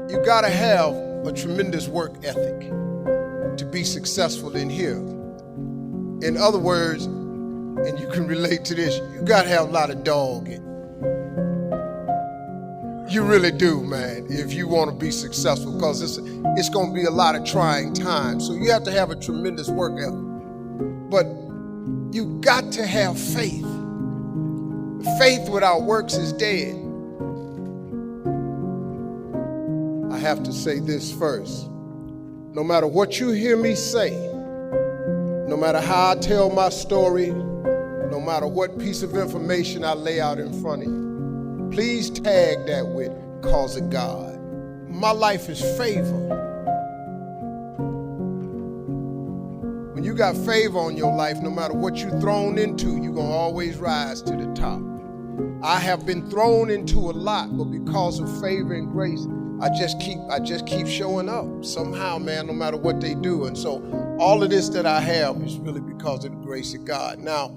You got to have a tremendous work ethic to be successful in here. In other words, and you can relate to this, you got to have a lot of dog in it. You really do, man, if you want to be successful, because it's going to be a lot of trying times. So you have to have a tremendous work ethic. But you got to have faith. Faith without works is dead. I have to say this first. No matter what you hear me say, no matter how I tell my story, no matter what piece of information I lay out in front of you, please tag that with "cause of God." My life is favor. When you got favor on your life, no matter what you're thrown into, you're going to always rise to the top. I have been thrown into a lot, but because of favor and grace, I just keep showing up somehow, man, no matter what they do. And so all of this that I have is really because of the grace of God. Now,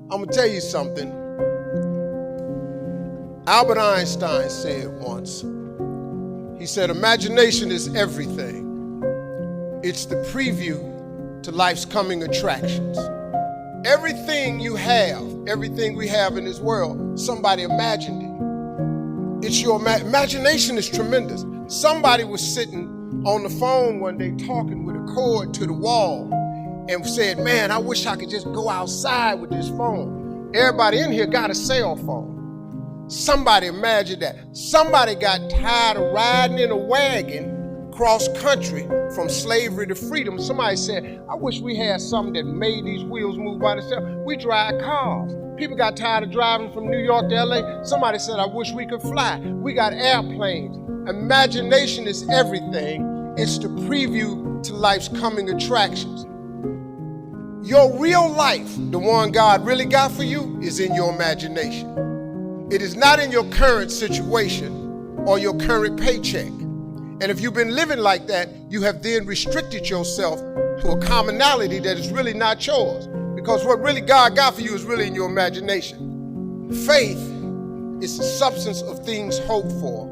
I'm going to tell you something. Albert Einstein said once, he said, imagination is everything. It's the preview to life's coming attractions. Everything you have, everything we have in this world, somebody imagined it. It's your imagination is tremendous. Somebody was sitting on the phone one day talking with a cord to the wall and said, man, I wish I could just go outside with this phone. Everybody in here got a cell phone. Somebody imagined that. Somebody got tired of riding in a wagon cross country from slavery to freedom. Somebody said, I wish we had something that made these wheels move by themselves. We drive cars. People got tired of driving from New York to LA. Somebody said, I wish we could fly. We got airplanes. Imagination is everything. It's the preview to life's coming attractions. Your real life, the one God really got for you, is in your imagination. It is not in your current situation or your current paycheck. And if you've been living like that, you have then restricted yourself to a commonality that is really not yours. Because what really God got for you is really in your imagination. Faith is the substance of things hoped for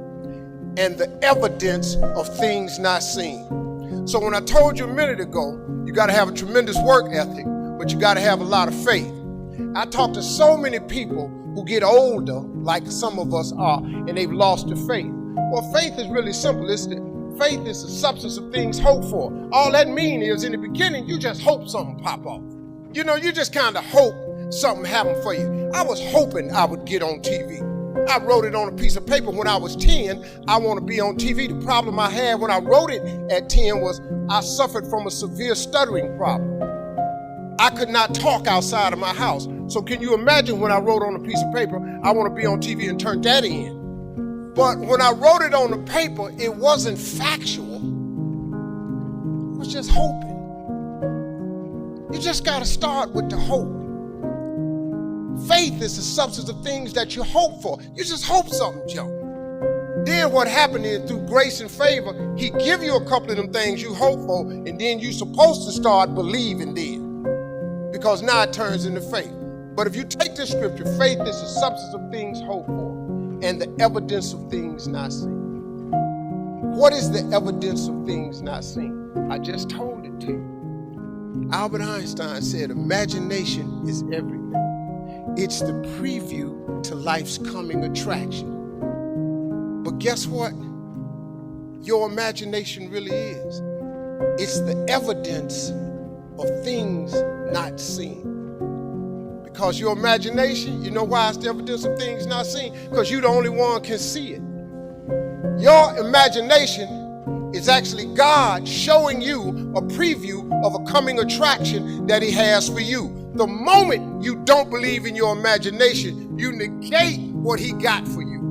and the evidence of things not seen. So when I told you a minute ago, you got to have a tremendous work ethic, but you got to have a lot of faith. I talk to so many people who get older, like some of us are, and they've lost their faith. Well, faith is really simple. Faith is the substance of things hoped for. All that means is in the beginning, you just hope something pop off. You know, you just kind of hope something happened for you. I was hoping I would get on TV. I wrote it on a piece of paper when I was 10. I want to be on TV. The problem I had when I wrote it at 10 was I suffered from a severe stuttering problem. I could not talk outside of my house. So can you imagine when I wrote on a piece of paper, I want to be on TV and turned that in. But when I wrote it on the paper, it wasn't factual. It was just hoping. You just got to start with the hope. Faith is the substance of things that you hope for. You just hope something, Joe. Then what happened is through grace and favor, he give you a couple of them things you hope for, and then you're supposed to start believing then. Because now it turns into faith. But if you take this scripture, faith is the substance of things hoped for and the evidence of things not seen. What is the evidence of things not seen? I just told it to you. Albert Einstein said, imagination is everything. It's the preview to life's coming attraction. But guess what? Your imagination really is. It's the evidence of things not seen. Because your imagination, you know why it's the evidence of things not seen? Because you're the only one can see it. Your imagination is actually God showing you a preview of a coming attraction that he has for you. The moment you don't believe in your imagination, you negate what he got for you.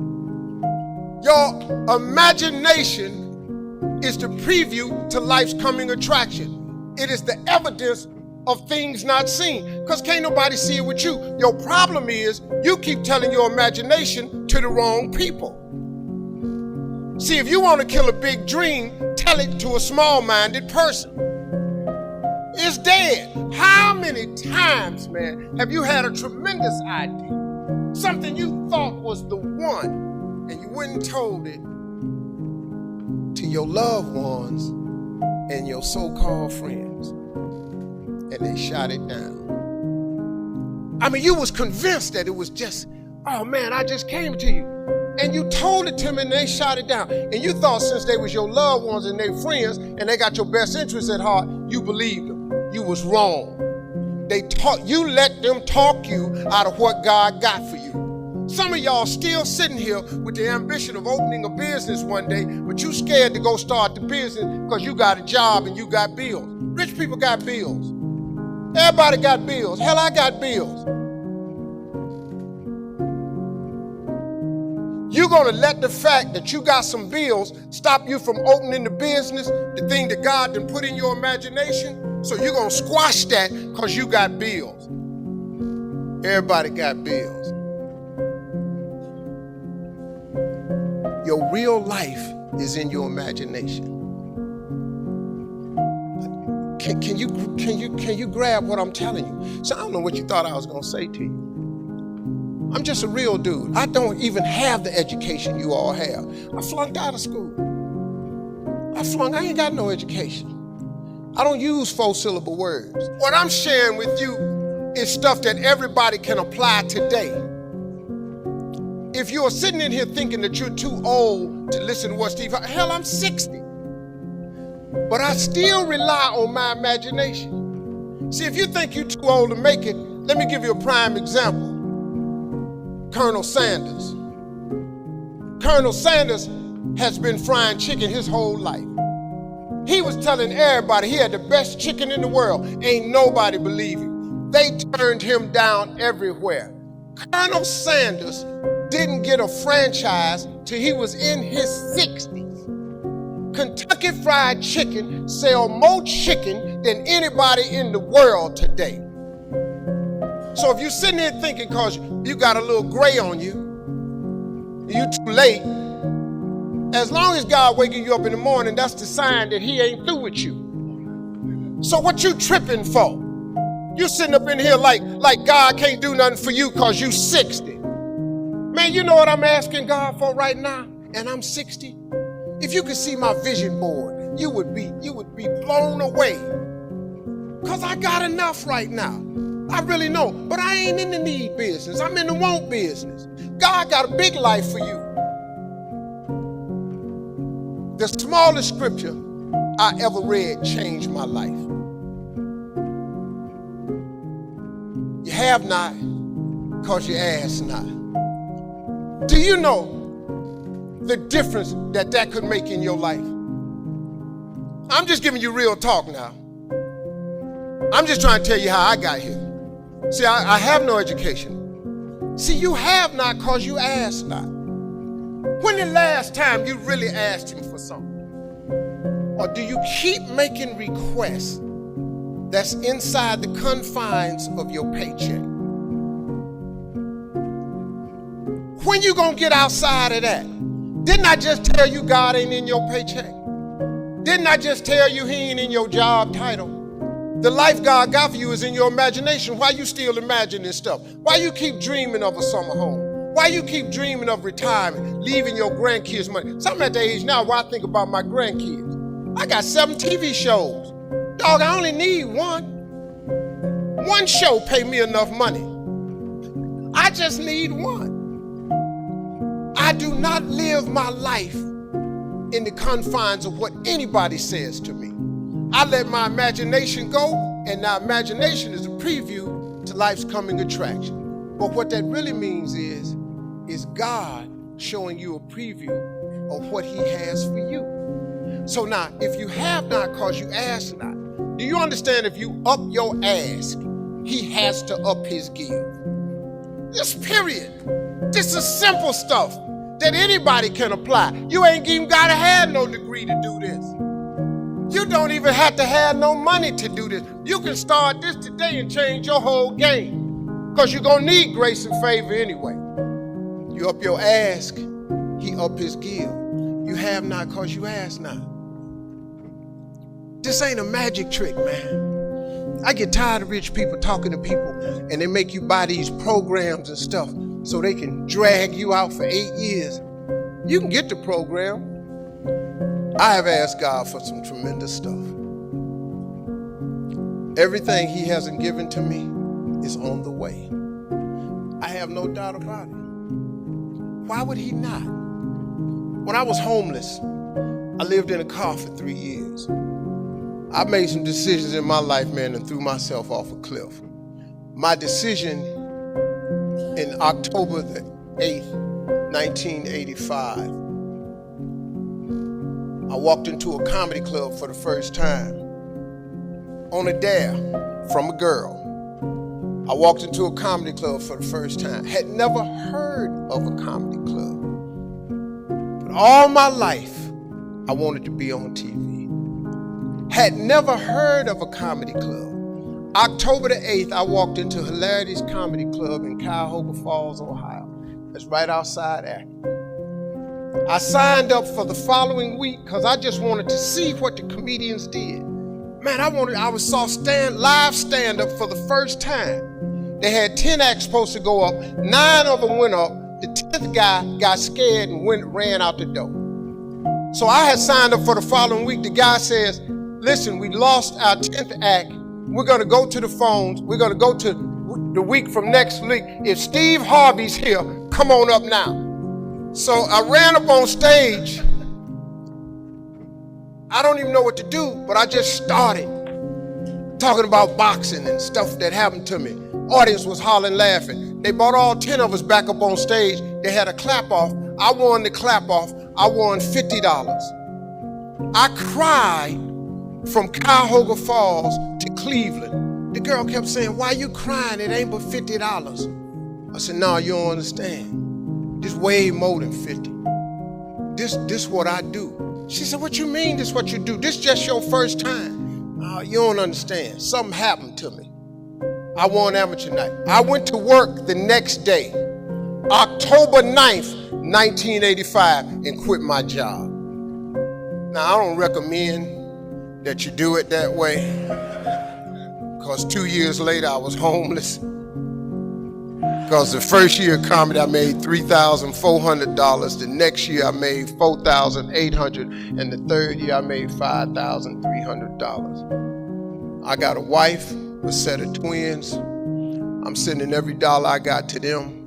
Your imagination is the preview to life's coming attraction. It is the evidence of things not seen, because can't nobody see it with you. Your problem is you keep telling your imagination to the wrong people. See, if you want to kill a big dream, tell it to a small-minded person. It's dead. How many times, man, have you had a tremendous idea, something you thought was the one, and you went and told it to your loved ones and your so-called friends, and they shot it down. I mean, you was convinced that it was just, oh man, I just came to you. And you told it to them and they shot it down. And you thought since they was your loved ones and they friends and they got your best interests at heart, you believed them. You was wrong. You let them talk you out of what God got for you. Some of y'all still sitting here with the ambition of opening a business one day, but you scared to go start the business because you got a job and you got bills. Rich people got bills. Everybody got bills. Hell, I got bills. You're going to let the fact that you got some bills stop you from opening the business, the thing that God done put in your imagination? So you're going to squash that because you got bills. Everybody got bills. Your real life is in your imagination. Can you grab what I'm telling you? So I don't know what you thought I was going to say to you. I'm just a real dude. I don't even have the education you all have. I flunked out of school. I ain't got no education. I don't use 4-syllable words. What I'm sharing with you is stuff that everybody can apply today. If you're sitting in here thinking that you're too old to listen to what Steve Harvey, hell, I'm 60. But I still rely on my imagination. See, if you think you're too old to make it, let me give you a prime example. Colonel Sanders. Colonel Sanders has been frying chicken his whole life. He was telling everybody he had the best chicken in the world. Ain't nobody believe him. They turned him down everywhere. Colonel Sanders didn't get a franchise till he was in his 60s. Kentucky Fried Chicken sell more chicken than anybody in the world today. So if you're sitting there thinking because you got a little gray on you, you too late, as long as God waking you up in the morning, that's the sign that he ain't through with you. So what you tripping for? You sitting up in here like God can't do nothing for you because you 60. Man, you know what I'm asking God for right now? And I'm 60. If you could see my vision board, you would be blown away. Because I got enough right now. I really know, but I ain't in the need business. I'm in the want business. God got a big life for you. The smallest scripture I ever read changed my life. You have not because you ask not. Do you know the difference that could make in your life? I'm just giving you real talk now. I'm just trying to tell you how I got here. See, I have no education. See, you have not because you asked not. When the last time you really asked him for something? Or do you keep making requests that's inside the confines of your paycheck? When you gonna get outside of that? Didn't I just tell you God ain't in your paycheck? Didn't I just tell you he ain't in your job title? The life God got for you is in your imagination. Why you still imagine this stuff? Why you keep dreaming of a summer home? Why you keep dreaming of retirement, leaving your grandkids money? So I'm at the age now where I think about my grandkids. I got 7 TV shows. Dog, I only need one. One show pay me enough money. I just need one. I do not live my life in the confines of what anybody says to me. I let my imagination go, and now imagination is a preview to life's coming attraction. But what that really means is God showing you a preview of what he has for you. So now, if you have not because you ask not, do you understand if you up your ask, he has to up his give? This period. This is simple stuff that anybody can apply. You ain't even got to have no degree to do this. You don't even have to have no money to do this. You can start this today and change your whole game because you're going to need grace and favor anyway. You up your ask, he up his give. You have not because you ask not. This ain't a magic trick, man. I get tired of rich people talking to people and they make you buy these programs and stuff so they can drag you out for 8 years. You can get the program. I have asked God for some tremendous stuff. Everything he hasn't given to me is on the way. I have no doubt about it. Why would he not? When I was homeless, I lived in a car for 3 years. I made some decisions in my life, man, and threw myself off a cliff. My decision in October the 8th, 1985, I walked into a comedy club for the first time on a dare from a girl. I walked into a comedy club for the first time. Had never heard of a comedy club. But all my life, I wanted to be on TV. Had never heard of a comedy club. October the 8th, I walked into Hilarity's Comedy Club in Cuyahoga Falls, Ohio. That's right outside Akron. I signed up for the following week because I just wanted to see what the comedians did. Man, I saw live stand-up for the first time. They had 10 acts supposed to go up. 9 of them went up. The 10th guy got scared and ran out the door. So I had signed up for the following week. The guy says, listen, we lost our 10th act. We're going to go to the phones. We're going to go to the week from next week. If Steve Harvey's here, come on up now. So I ran up on stage. I don't even know what to do, but I just started talking about boxing and stuff that happened to me. Audience was hollering, laughing. They brought all 10 of us back up on stage. They had a clap off. I won the clap off. I won $50. I cried from Cuyahoga Falls to Cleveland. The girl kept saying, why you crying? It ain't but $50. I said, no, you don't understand. This way more than 50. This what I do. She said, what you mean this what you do? This just your first time. Oh, you don't understand. Something happened to me. I won amateur night. I went to work the next day, October 9th, 1985, and quit my job. Now, I don't recommend that you do it that way, because 2 years later, I was homeless. Because the first year of comedy, I made $3,400. The next year, I made $4,800. And the third year, I made $5,300. I got a wife, a set of twins. I'm sending every dollar I got to them.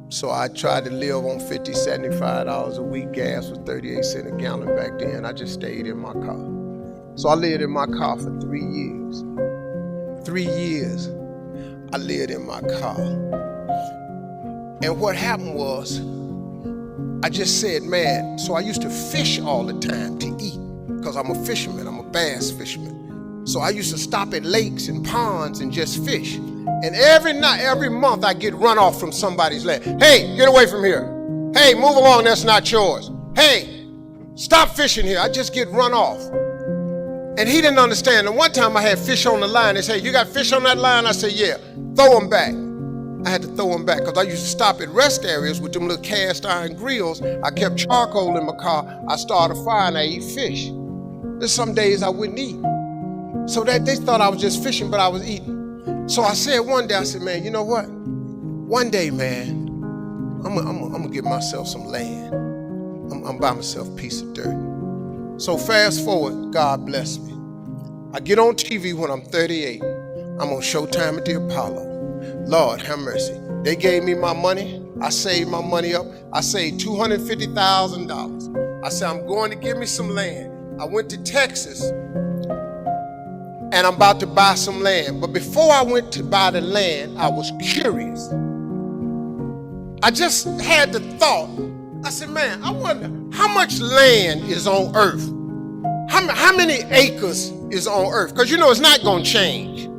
So I tried to live on $50, $75 a week. Gas was 38 cents a gallon back then. I just stayed in my car. So I lived in my car for 3 years. 3 years, I lived in my car. And what happened was, I just said, man, so I used to fish all the time to eat, because I'm a fisherman, I'm a bass fisherman. So I used to stop at lakes and ponds and just fish. And every month I get run off from somebody's land. Hey, get away from here. Hey, move along, that's not yours. Hey, stop fishing here. I just get run off. And he didn't understand. And one time I had fish on the line. They said, you got fish on that line? I said, yeah, throw them back. I had to throw them back because I used to stop at rest areas with them little cast iron grills. I kept charcoal in my car. I started a fire and I eat fish. There's some days I wouldn't eat. So that they thought I was just fishing, but I was eating. So I said one day, I said, man, you know what? One day, man, I'm gonna give myself some land. I'm buy myself a piece of dirt. So fast forward, God bless me. I get on TV when I'm 38. I'm on Showtime at the Apollo. Lord have mercy. They gave me my money. I saved my money up. I saved $250,000. I said, I'm going to give me some land. I went to Texas and I'm about to buy some land. But before I went to buy the land, I was curious. I just had the thought. I said, man, I wonder how much land is on earth? How many acres is on earth? Because you know it's not going to change. You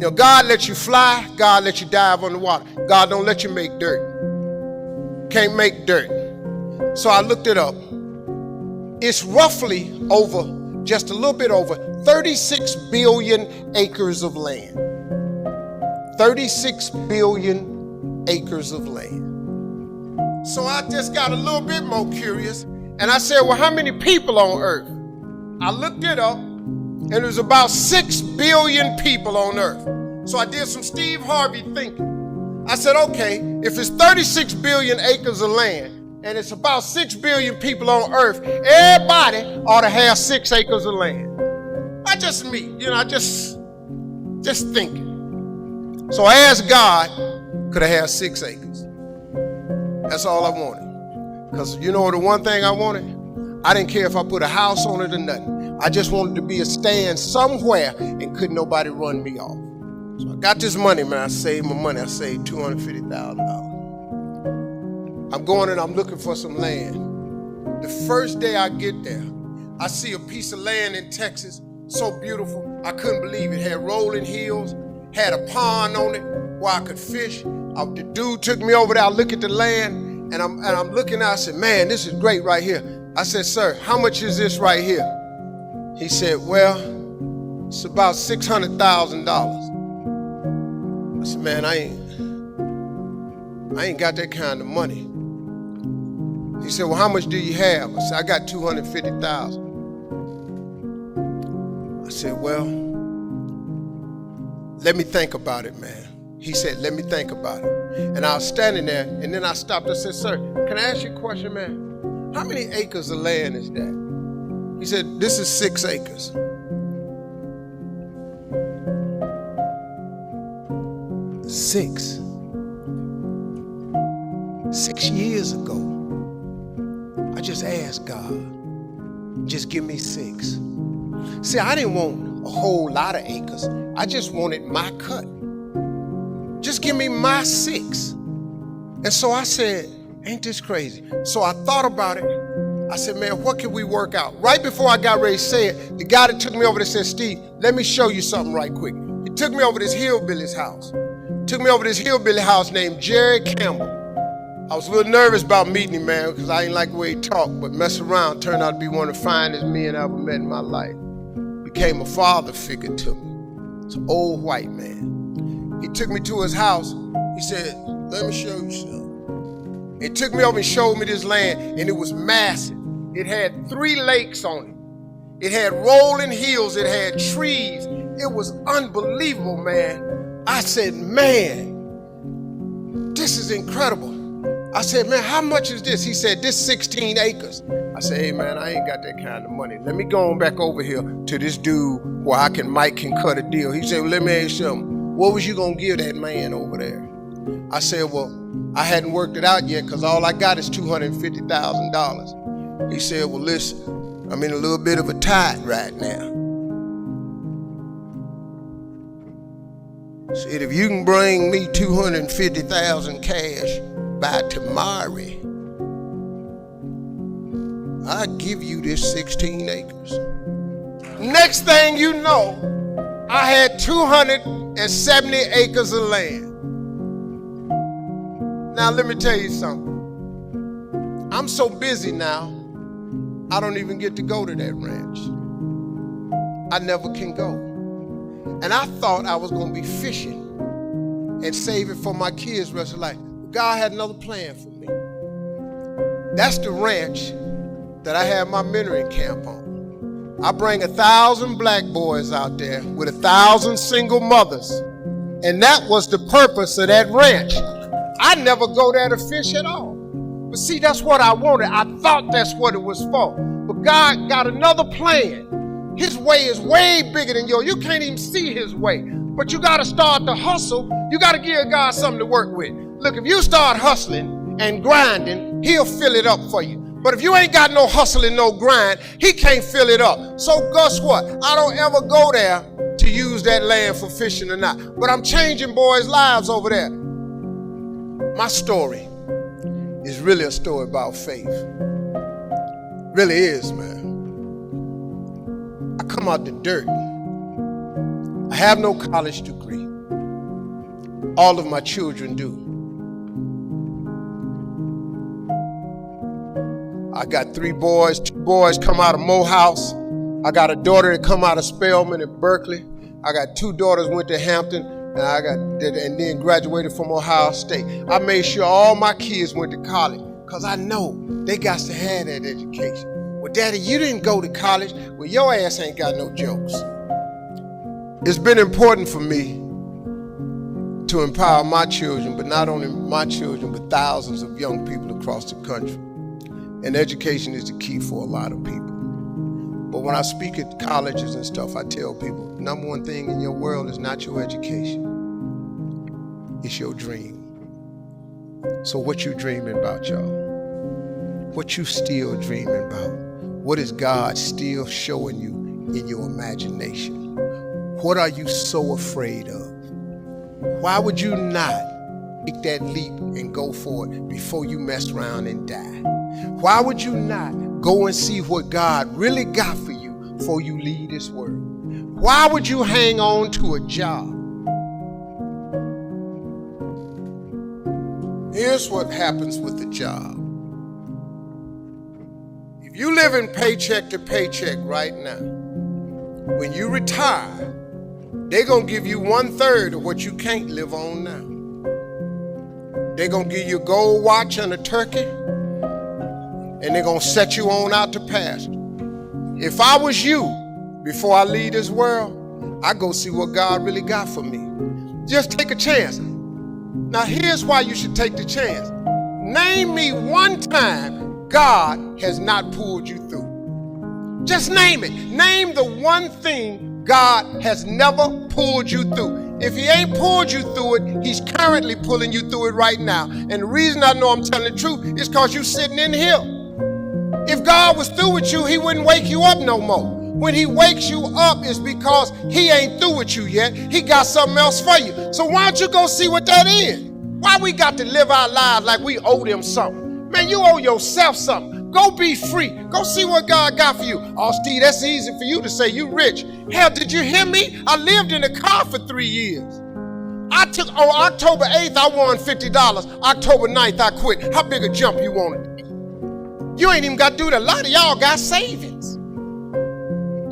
know, God lets you fly. God lets you dive on the water. God don't let you make dirt. Can't make dirt. So I looked it up. It's roughly over, just a little bit over, 36 billion acres of land. 36 billion acres of land. So I just got a little bit more curious. And I said, well, how many people on earth? I looked it up. And there's about 6 billion people on earth. So I did some Steve Harvey thinking. I said, okay, if it's 36 billion acres of land, and it's about 6 billion people on earth, everybody ought to have 6 acres of land. Not just me, just thinking. So I asked God, could I have 6 acres? That's all I wanted. Because the one thing I wanted? I didn't care if I put a house on it or nothing. I just wanted to be a stand somewhere and couldn't nobody run me off. So I got this money, man. I saved my money. I saved $250,000. I'm going and I'm looking for some land. The first day I get there, I see a piece of land in Texas, so beautiful. I couldn't believe it. It had rolling hills, had a pond on it where I could fish. The dude took me over there. I look at the land, and I'm looking out. I said, man, this is great right here. I said, sir, how much is this right here? He said, well, it's about $600,000. I said, man, I ain't got that kind of money. He said, well, how much do you have? I said, I got $250,000. I said, well, let me think about it, man. He said, let me think about it. And I was standing there, and then I stopped and said, sir, can I ask you a question, man? How many acres of land is that? He said, this is 6 acres. Six years ago, I just asked God, just give me 6. See, I didn't want a whole lot of acres. I just wanted my cut. Just give me my 6. And so I said, ain't this crazy? So I thought about it. I said, man, what can we work out? Right before I got ready to say it, the guy that took me over there said, Steve, let me show you something right quick. He took me over to this hillbilly's house. Took me over to this hillbilly house named Jerry Campbell. I was a little nervous about meeting him, man, because I didn't like the way he talked, but mess around, turned out to be one of the finest men I ever met in my life. Became a father figure to me. It's an old white man. He took me to his house. He said, let me show you something. He took me over and showed me this land, and it was massive. It had 3 lakes on it. It had rolling hills. It had trees. It was unbelievable, man. I said, man, this is incredible. I said, man, how much is this? He said, this 16 acres. I said, hey, man, I ain't got that kind of money. Let me go on back over here to this dude where Mike can cut a deal. He said, well, let me ask you something. What was you going to give that man over there? I said, well, I hadn't worked it out yet because all I got is $250,000. He said, well, listen, I'm in a little bit of a tide right now. Said, if you can bring me $250,000 cash by tomorrow, I'll give you this 16 acres. Next thing you know, I had 270 acres of land. Now, let me tell you something. I'm so busy now, I don't even get to go to that ranch. I never can go. And I thought I was going to be fishing and save it for my kids' rest of life. God had another plan for me. That's the ranch that I have my mentoring camp on. I bring 1,000 black boys out there with 1,000 single mothers. And that was the purpose of that ranch. I never go there to fish at all. But see, that's what I wanted. I thought that's what it was for. But God got another plan. His way is way bigger than yours. You can't even see his way. But you got to start to hustle. You got to give God something to work with. Look, if you start hustling and grinding, he'll fill it up for you. But if you ain't got no hustle and no grind, he can't fill it up. So guess what? I don't ever go there to use that land for fishing or not. But I'm changing boys' lives over there. My story is really a story about faith. Really is, man. I come out the dirt. I have no college degree. All of my children do. I got 3 boys. 2 boys come out of Morehouse. I got a daughter that come out of Spelman at Berkeley. I got 2 daughters went to Hampton, and then graduated from Ohio State. I made sure all my kids went to college because I know they got to have that education. Well, Daddy, you didn't go to college. Well, your ass ain't got no jokes. It's been important for me to empower my children, but not only my children, but thousands of young people across the country. And education is the key for a lot of people. But when I speak at colleges and stuff, I tell people, number one thing in your world is not your education. It's your dream. So what you dreaming about, y'all? What you still dreaming about? What is God still showing you in your imagination? What are you so afraid of? Why would you not take that leap and go for it before you mess around and die? Why would you not go and see what God really got for you before you leave this world? Why would you hang on to a job? Here's what happens with the job. If you live in paycheck to paycheck right now, when you retire, they're going to give you 1/3 of what you can't live on now. They're going to give you a gold watch and a turkey, and they're going to set you on out to pasture. If I was you, before I leave this world, I'd go see what God really got for me. Just take a chance. Now, here's why you should take the chance. Name me one time God has not pulled you through. Just name it. Name the one thing God has never pulled you through. If he ain't pulled you through it, he's currently pulling you through it right now. And the reason I know I'm telling the truth is because you're sitting in here. If God was through with you, he wouldn't wake you up no more. When he wakes you up, it's because he ain't through with you yet. He got something else for you. So why don't you go see what that is? Why we got to live our lives like we owe them something? Man, you owe yourself something. Go be free. Go see what God got for you. Oh, Steve, that's easy for you to say. You rich. Hell, did you hear me? I lived in a car for 3 years. On October 8th, I won $50. October 9th, I quit. How big a jump you wanted? You ain't even got to do that. A lot of y'all got savings.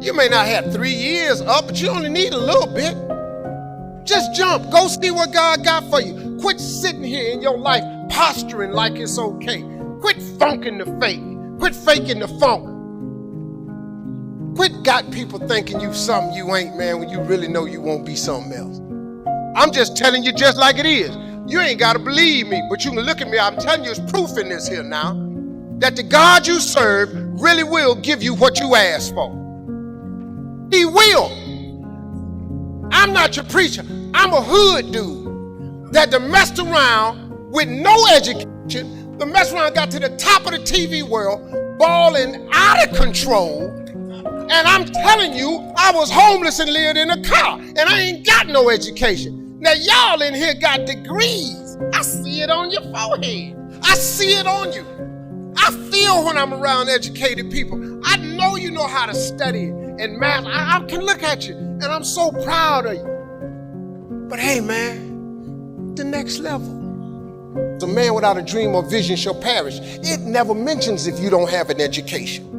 You may not have 3 years up, but you only need a little bit. Just jump. Go see what God got for you. Quit sitting here in your life posturing like it's okay. Quit funking the fake. Quit faking the funk. Quit got people thinking you something you ain't, man, when you really know you won't be something else. I'm just telling you just like it is. You ain't got to believe me, but you can look at me. I'm telling you, it's proof in this here now that the God you serve really will give you what you ask for. He will. I'm not your preacher. I'm a hood dude that done messed around with no education. The mess around got to the top of the TV world, balling out of control. And I'm telling you, I was homeless and lived in a car, and I ain't got no education. Now y'all in here got degrees. I see it on your forehead. I see it on you. I feel when I'm around educated people. I know you know how to study and math. I can look at you, and I'm so proud of you. But hey, man, the next level. The man without a dream or vision shall perish. It never mentions if you don't have an education.